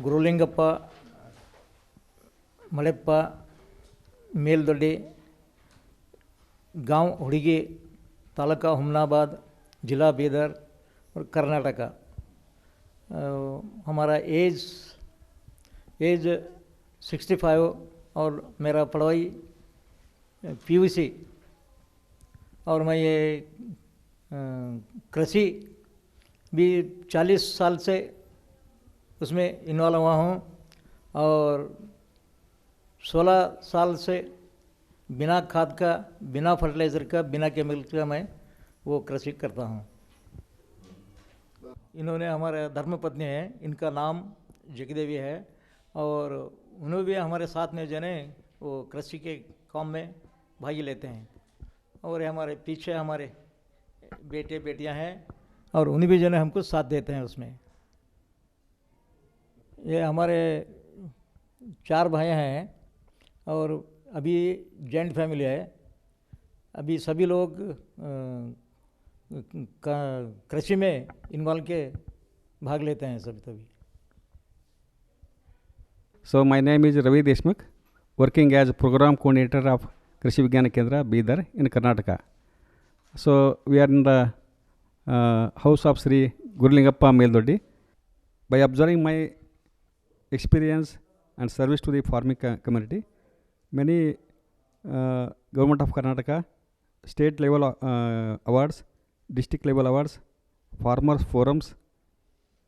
ಗುರುಲಿಂಗಪ್ಪ, ಮಳೆಪ್ಪ, मेलदड्डी, गांव हुड़गी, तालुका हुमनाबाद, जिला बीदर और कर्नाटक। हमारा एज 65 और मेरा पढ़ाई PUC और मैं ये कृषि भी 40 साल से उसमें इन्वॉल्व हुआ हूँ और 16 साल से बिना खाद का, बिना फर्टिलाइज़र का, बिना केमिकल का मैं वो कृषि करता हूँ। इन्होंने हमारे धर्मपत्नी है, इनका नाम जगदेवी है और उन्होंने भी हमारे साथ में जो है वो कृषि के काम में भाग लेते हैं। और हमारे पीछे हमारे बेटे बेटियां हैं और उन्हें भी जो है हमको साथ देते हैं उसमें। ये हमारे 4 भाई हैं और अभी जॉइंट फैमिली है। अभी सभी लोग कृषि में इन्वॉल्व के भाग लेते हैं सभी तभी। So my name is Ravi Deshmukh, working as program coordinator of Krishi Vigyan Kendra, Bidar in Karnataka. So we are in the house of Shri Gurlingappa Meldaddi. By observing my experience and service to the farming community, many government of Karnataka state level awards, district level awards, farmers forums,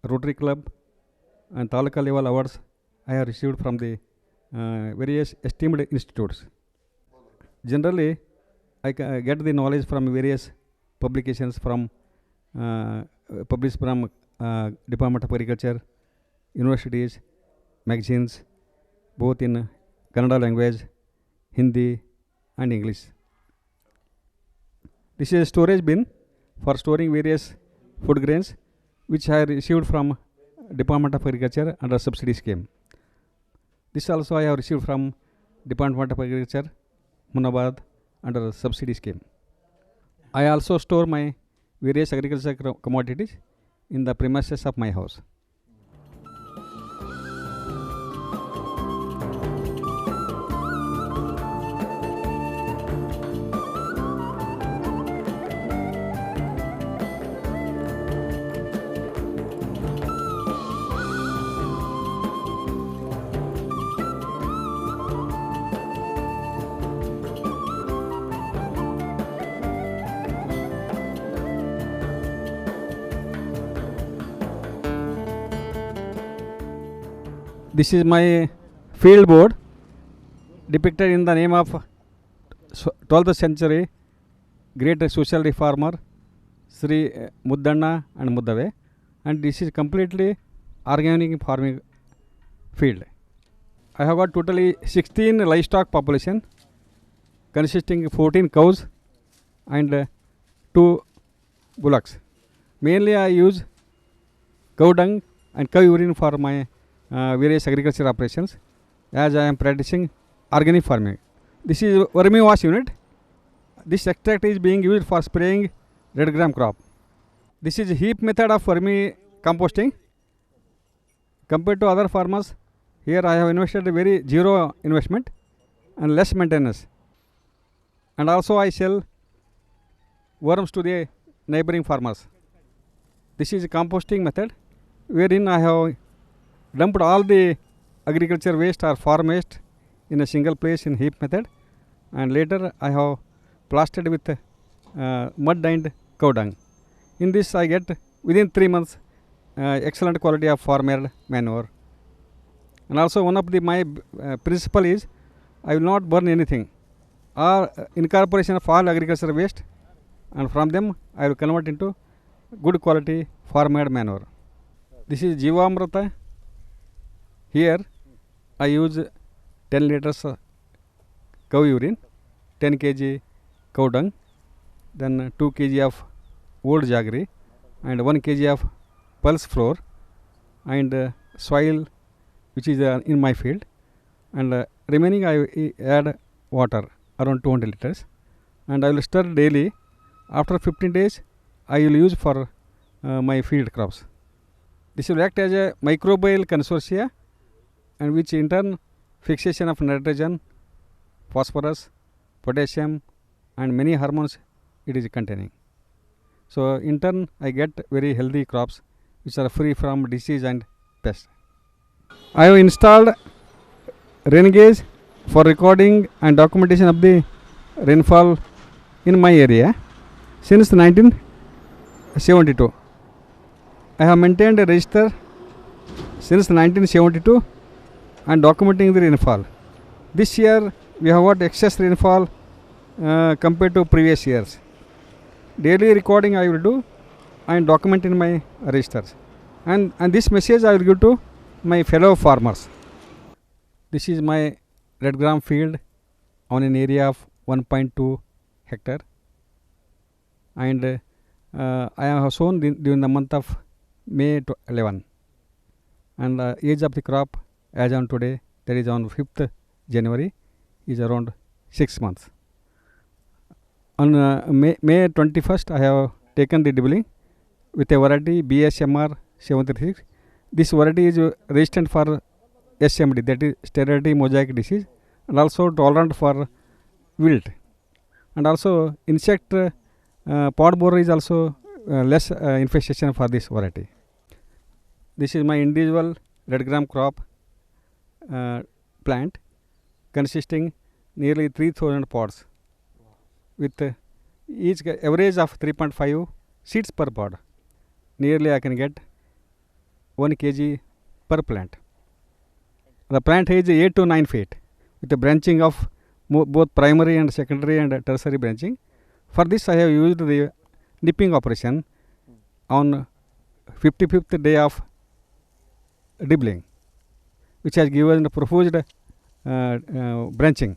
Rotary Club and Taluka level awards I have received from the various esteemed institutes. Generally, I get the knowledge from various publications from published from Department of Agriculture, universities, magazines, both in Kannada language, Hindi and English. This is a storage bin for storing various food grains which I received from Department of Agriculture under subsidy scheme. This also I have received from Department of Agriculture, Munabad under subsidy scheme. I also store my various agricultural commodities in the premises of my house. This is my field board depicted in the name of 12th century great social reformer Shri Muddanna and Muddave, and this is completely organic farming field. I have got totally 16 livestock population consisting of 14 cows and 2 bullocks. Mainly I use cow dung and cow urine for my various agriculture operations as I am practicing organic farming. This is vermi wash unit. This extract is being used for spraying red gram crop. This is heap method of vermi composting. Compared to other farmers, here I have invested very zero investment and less maintenance. And also I sell worms to the neighboring farmers. This is composting method wherein I have dumped all the agriculture waste or farm waste in a single place in heap method, and later I have plastered with mud and cow dung. In this I get within 3 months excellent quality of farm-made manure. And also one of the my principle is I will not burn anything or incorporation of all agriculture waste, and from them I will convert into good quality farm-made manure. This is Jivamrita. Here I use 10 liters cow urine, 10 kg cow dung, then 2 kg of old jaggery and 1 kg of pulse flour and soil which is in my field, and remaining I add water around 200 liters and I will stir daily. After 15 days I will use for my field crops. This will act as a microbial consortia and which in turn fixation of nitrogen, phosphorus, potassium and many hormones it is containing. So in turn I get very healthy crops which are free from disease and pests. I have installed rain gauge for recording and documentation of the rainfall in my area since 1972. I have maintained a register since 1972 and documenting the rainfall. This year we have got excess rainfall compared to previous years. Daily recording I will do and document in my registers. And this message I will give to my fellow farmers. This is my red gram field on an area of 1.2 hectare, and I have sown during the month of May 11, and the age of the crop as on today, that is on 5th January, is around 6 months. On May 21st I have taken the dibbling with a variety BSMR 736. This variety is resistant for SMD, that is sterility mosaic disease, and also tolerant for wilt, and also insect pod borer is also less infestation for this variety. This is my individual red gram crop plant consisting nearly 3000 pods with each average of 3.5 seeds per pod. Nearly I can get 1 kg per plant. The plant is 8 to 9 feet with the branching of both primary and secondary and tertiary branching. For this I have used the nipping operation on 55th day of dibbling, which has given the profused branching.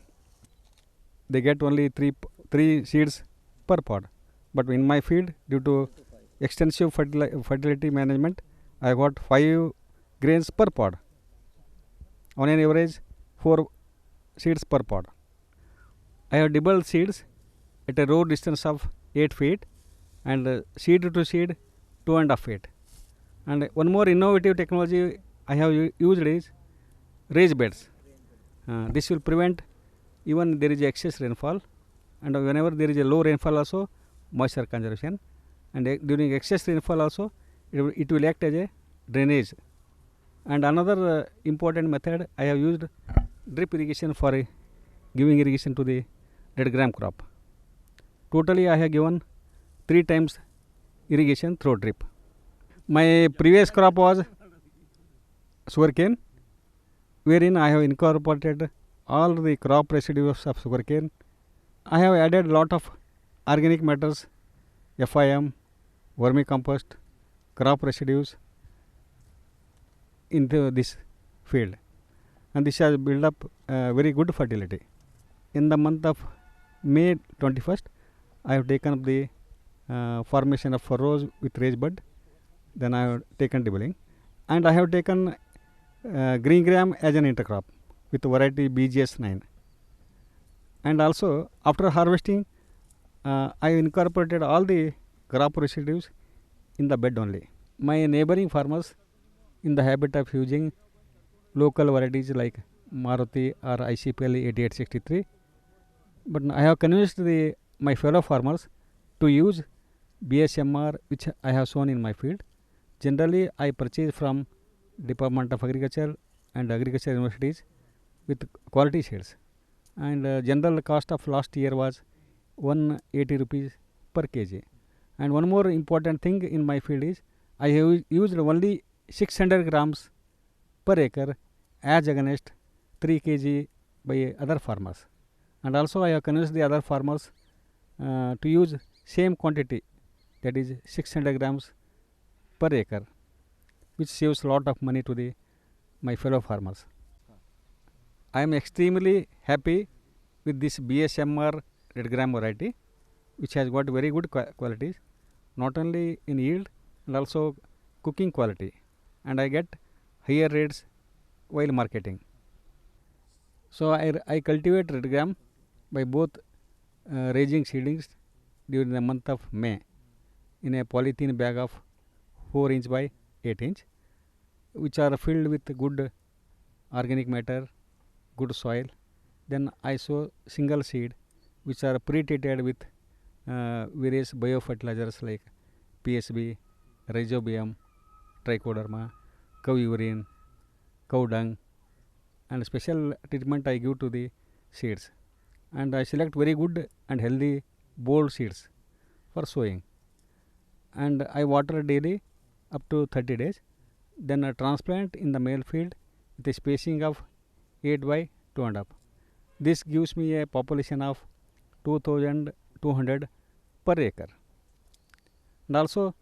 They get only 3 seeds per pod, but in my field, due to extensive fertility management, I got 5 grains per pod. On an average 4 seeds per pod. I have dibbled seeds at a row distance of 8 feet and seed to seed 2.5 feet. And one more innovative technology I have used is raised beds. This will prevent even there is excess rainfall, and whenever there is a low rainfall also moisture conservation, and during excess rainfall also it will act as a drainage. And another important method, I have used drip irrigation for giving irrigation to the red gram crop. Totally I have given 3 times irrigation through drip. My previous crop was sugarcane, wherein I have incorporated all the crop residues of sugarcane. I have added lot of organic matters, FIM, vermicompost, crop residues into this field, and this has built up very good fertility. In the month of May 21st, I have taken up the formation of furrows with raised bud. Then I have taken dibbling, and I have taken green gram as an intercrop with variety BGS 9. And also after harvesting, I incorporated all the crop residues in the bed only. My neighboring farmers in the habit of using local varieties like Maruti or ICPL 8863, but I have convinced my fellow farmers to use BSMR, which I have shown in my field. Generally I purchase from Department of Agriculture and Agriculture Universities with quality seeds, and general cost of last year was 180 rupees per kg. And one more important thing in my field is I have used only 600 grams per acre as against 3 kg by other farmers, and also I have convinced the other farmers to use same quantity, that is 600 grams per acre, which saves lot of money to my fellow farmers. I am extremely happy with this BSMR red gram variety, which has got very good qualities, not only in yield and also cooking quality, and I get higher rates while marketing. So I cultivate red gram by both raising seedlings during the month of May in a polythene bag of 4 inch by 8 inch, which are filled with good organic matter, good soil. Then I sow single seed which are pre-treated with various biofertilizers like PSB, rhizobium, trichoderma, cow urine, cow dung, and special treatment I give to the seeds. And I select very good and healthy bold seeds for sowing. And I water daily up to 30 days. Then I transplant in the male field with a spacing of 8 by 2.5. This gives me a population of 2200 per acre. And also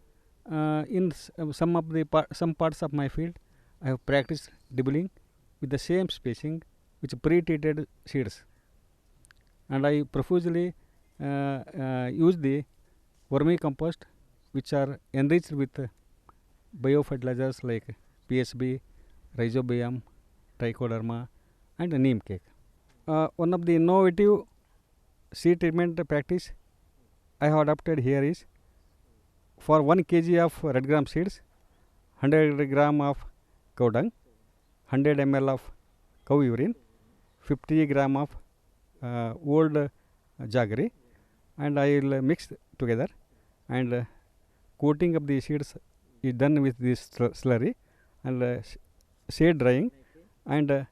in some parts of my field I have practiced dibbling with the same spacing with pre-treated seeds, and I profusely use the vermicompost which are enriched with biofertilizers like PSB, rhizobium, trichoderma, and neem cake. One of the innovative seed treatment practice I have adopted here is, for 1 kg of red gram seeds, 100 gram of cow dung, 100 ml of cow urine, 50 gram of old jaggery, and I will mix together, and coating of the seeds is done with this slurry, and shade drying, and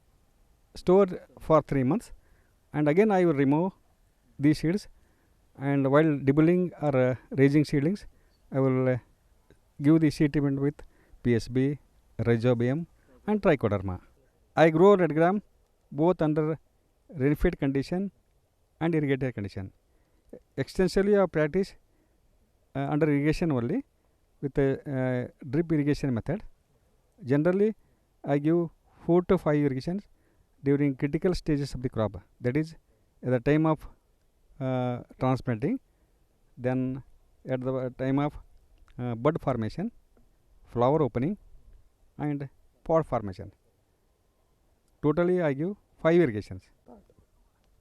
store for 3 months, and again I will remove these seeds, and while dibbling or raising seedlings I will give the seed treatment with PSB, rhizobium, and trichoderma. I grow red gram both under rainfed condition and irrigated condition. Extensively I practice under irrigation only with a drip irrigation method. Generally I give 4 to 5 irrigations during critical stages of the crop, that is at the time of transplanting, then at the time of bud formation, flower opening, and pod formation. Totally I give 5 irrigations.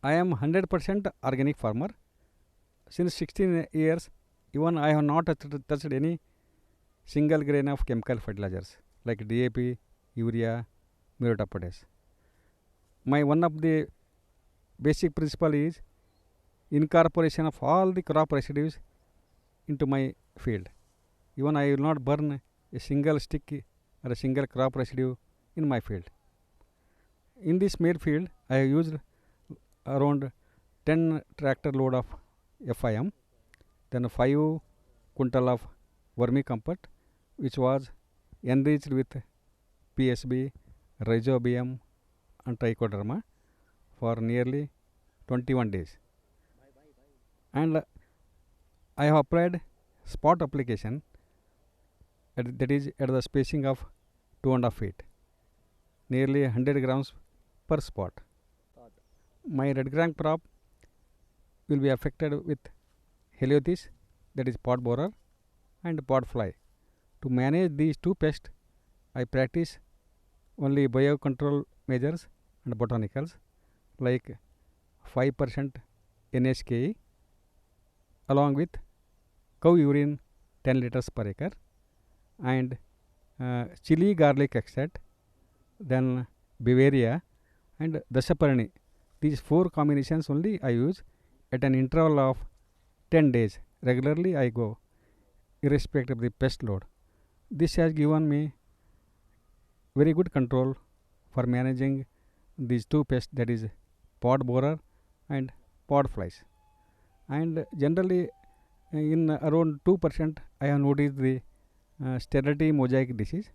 I am 100% organic farmer. Since 16 years, even I have not touched any single grain of chemical fertilizers like DAP, urea, muriate of potash. My one of the basic principle is incorporation of all the crop residues into my field. Even I will not burn a single stick or a single crop residue in my field. In this made field, I have used around 10 tractor load of FIM, then 5 quintal of vermicompost, which was enriched with PSB, rhizobium, and trichoderma for nearly 21 days. And I have applied spot application, that is at the spacing of 2.5 feet, nearly 100 grams per spot. My red gram crop will be affected with heliothis, that is pod borer, and pod fly. To manage these two pests, I practice only biocontrol measures and botanicals like 5% NHKE along with cow urine 10 liters per acre, and chili garlic extract, then Bavaria and Dashaparani. These 4 combinations only I use at an interval of 10 days. Regularly I go, irrespective of the pest load. This has given me very good control for managing these two pests, that is pod borer and pod flies. And generally in around 2% I have noticed the sterility mosaic disease.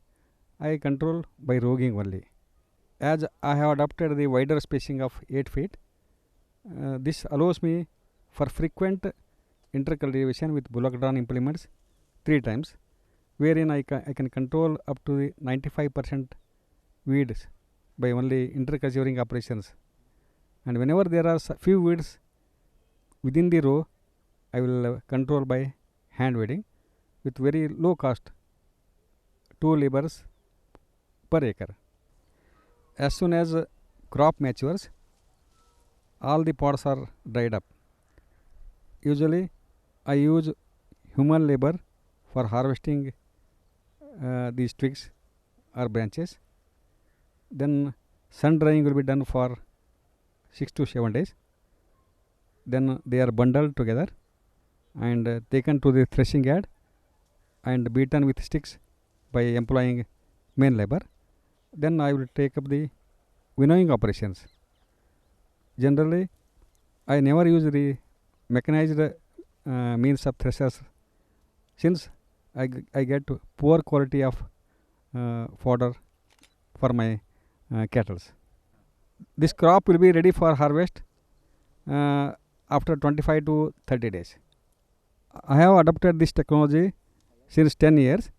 I control by roguing only. As I have adopted the wider spacing of 8 feet, this allows me for frequent intercultivation with bullock drawn implements 3 times, wherein I can control up to the 95% weeds by only interculturing operations. And whenever there are few weeds within the row, I will control by hand weeding with very low cost, 2 laborers per acre. As soon as crop matures, all the pods are dried up. Usually I use human labor for harvesting these twigs or branches. Then sun drying will be done for 6 to 7 days. Then they are bundled together and taken to the threshing yard and beaten with sticks by employing main labor. Then I will take up the winnowing operations. Generally, I never use the mechanized means of threshers, since I get poor quality of fodder for my cattle. This crop will be ready for harvest after 25 to 30 days. I have adopted this technology since 10 years,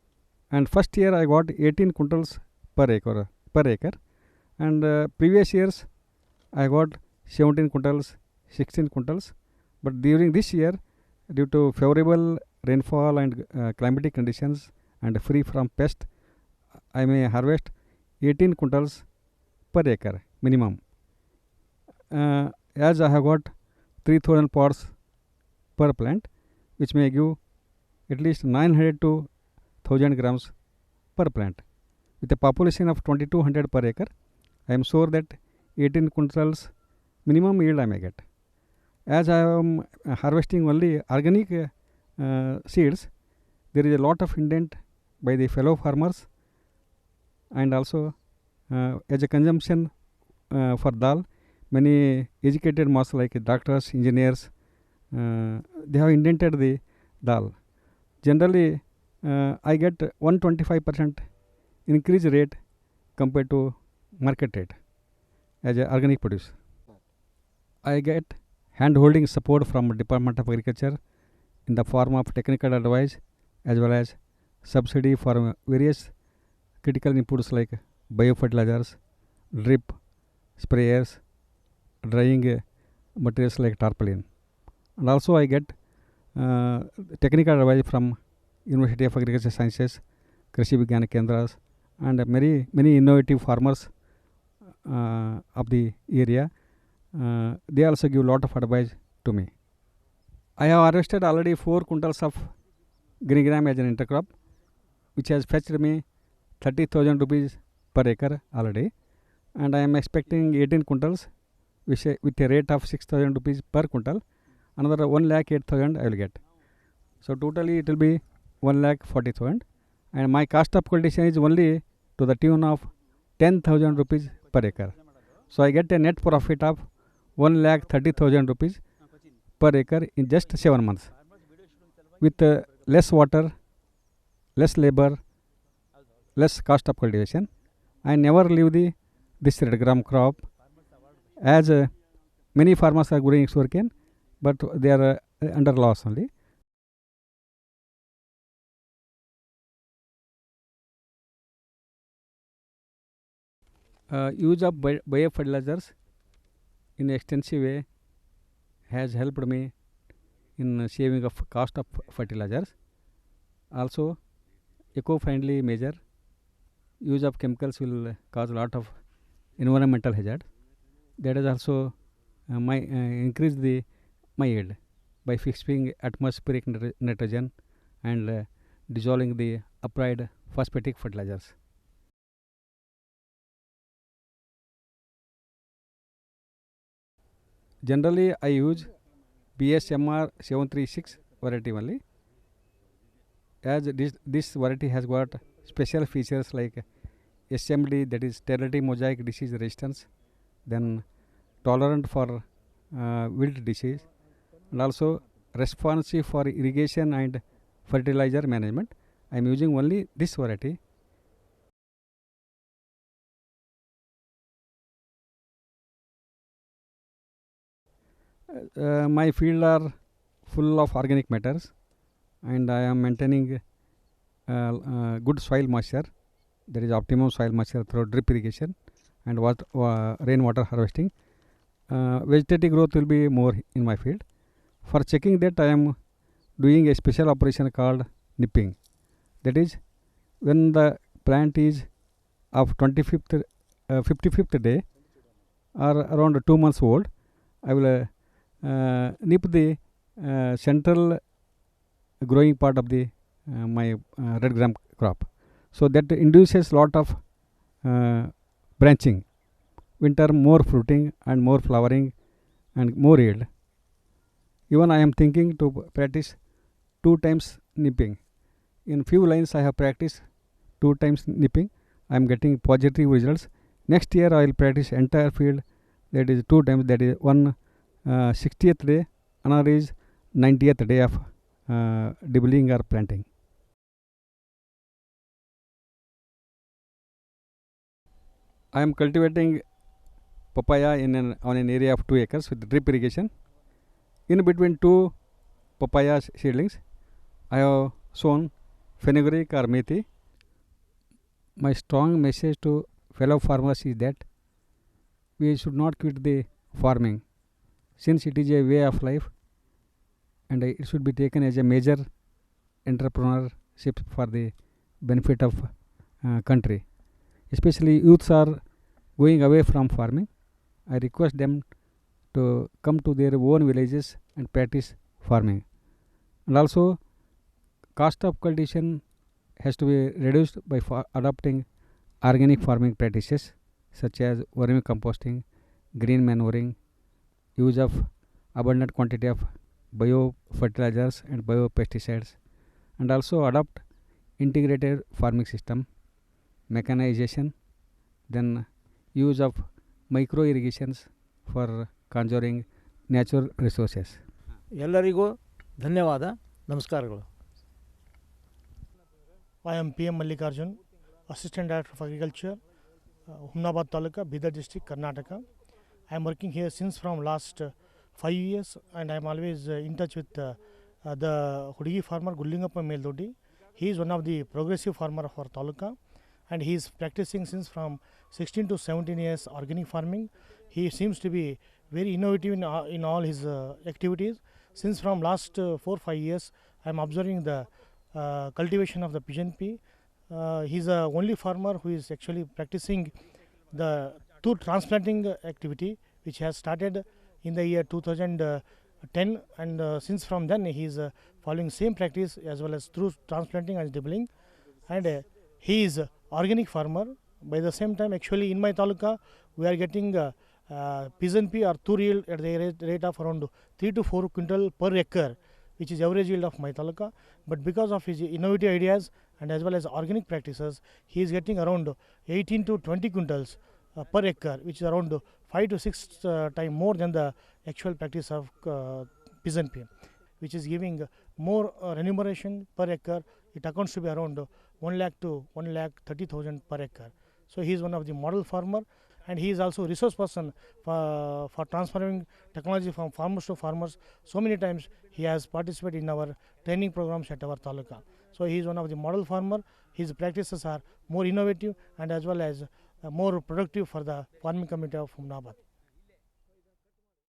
and first year I got 18 quintals per acre, and previous years I got 17 quintals, 16 quintals. But during this year, due to favorable rainfall and climatic conditions and free from pest, I may harvest 18 quintals per acre minimum. As I have got 3000 pods per plant, which may give at least 900 to 1000 grams per plant. With a population of 2200 per acre, I am sure that 18 quintals minimum yield I may get. As I am harvesting only organic seeds, there is a lot of indent by the fellow farmers, and also as a consumption for dal, many educated mass like doctors, engineers, they have indented the dal. Generally, I get 125% increase rate compared to market rate as a organic produce. I get hand-holding support from Department of Agriculture in the form of technical advice as well as subsidy for various critical inputs like biofertilizers, drip, sprayers, drying materials like tarpaulin. And also I get technical advice from University of Agriculture Sciences, Krishi Vigyan Kendras, and many innovative farmers of the area. They also give lot of advice to me. I have harvested already 4 quintals of green gram as an intercrop, which has fetched me 30,000 rupees per acre already, and I am expecting 18 quintals with a rate of 6,000 rupees per quintal. Another 1,08,000 I will get. So totally it will be 1,40,000, and my cost of cultivation is only to the tune of 10,000 rupees per acre. So I get a net profit of 1,30,000 rupees per acre in just 7 months, with less water, less labor, less cost of cultivation. I never leave this red gram crop, as many farmers are growing sugarcane, but they are under loss only. Use of biofertilizers in an extensive way has helped me in saving of cost of fertilizers. Also, eco-friendly measure. Use of chemicals will cause a lot of environmental hazard. That is also increase my yield by fixing atmospheric nitrogen and dissolving the applied phosphatic fertilizers. Generally, I use BSMR 736 variety only, as this variety has got special features like SMD, that is sterility mosaic disease resistance, then tolerant for wilt disease, and also responsive for irrigation and fertilizer management. I am using only this variety. My field are full of organic matters, and I am maintaining good soil moisture. There is optimum soil moisture through drip irrigation and rainwater harvesting. Vegetative growth will be more in my field. For checking that, I am doing a special operation called nipping. That is, when the plant is of 55th day or around 2 months old, I will nip the central growing part of the my red gram crop. So that induces lot of branching winter more fruiting and more flowering and more yield. Even I am thinking to practice 2 times nipping. In few lines I have practiced 2 times nipping. I am getting positive results. Next year I will practice entire field, that is 2 times, that is one 60th day, another is 90th day of dibbling or planting. I am cultivating papaya on an area of 2 acres with drip irrigation. In between 2 papaya seedlings, I have sown fenugreek or methi. My strong message to fellow farmers is that we should not quit the farming, since it is a way of life and it should be taken as a major entrepreneurship for the benefit of country. Especially youths are going away from farming. I request them to come to their own villages and practice farming. And also, cost of cultivation has to be reduced by adopting organic farming practices such as vermicomposting, green manuring, use of abundant quantity of biofertilizers and biopesticides, and also adopt integrated farming system, mechanization, then use of micro irrigations for conserving natural resources. ಎಲ್ಲರಿಗೂ ಧನ್ಯವಾದ, ನಮಸ್ಕಾರಗಳು. I am PM Mallikarjun, Assistant Director of Agriculture, Humnabad Taluka, Bidar District, Karnataka. I am working here since from last 5 years, and I am always in touch with the Hudigi farmer Gurlingappa Meldaddi. He is one of the progressive farmer of our Taluka, and he is practicing since from 16 to 17 years organic farming. He seems to be very innovative in all his activities. Since from last 4-5 years, I am observing the cultivation of the pigeon pea. He is the only farmer who is actually practicing the two transplanting activity, which has started in the year 2010, and since from then he is following same practice as well as through transplanting and dibbling, and he is organic farmer. By the same time, actually in my taluka we are getting pigeon pea or tur yield at the rate of around 3 to 4 quintal per acre, which is average yield of my taluka. But because of his innovative ideas and as well as organic practices, he is getting around 18 to 20 quintals per acre, which is around 5 to 6 times more than the actual practice of pigeon pea, which is giving more remuneration per acre. It accounts to be around 1 lakh to 1,30,000 per acre. So he is one of the model farmer, and he is also resource person for transferring technology from farmers to farmers. So many times he has participated in our training programs at our taluka. So he is one of the model farmer. His practices are more innovative and as well as more productive for the farming community of Humnabad.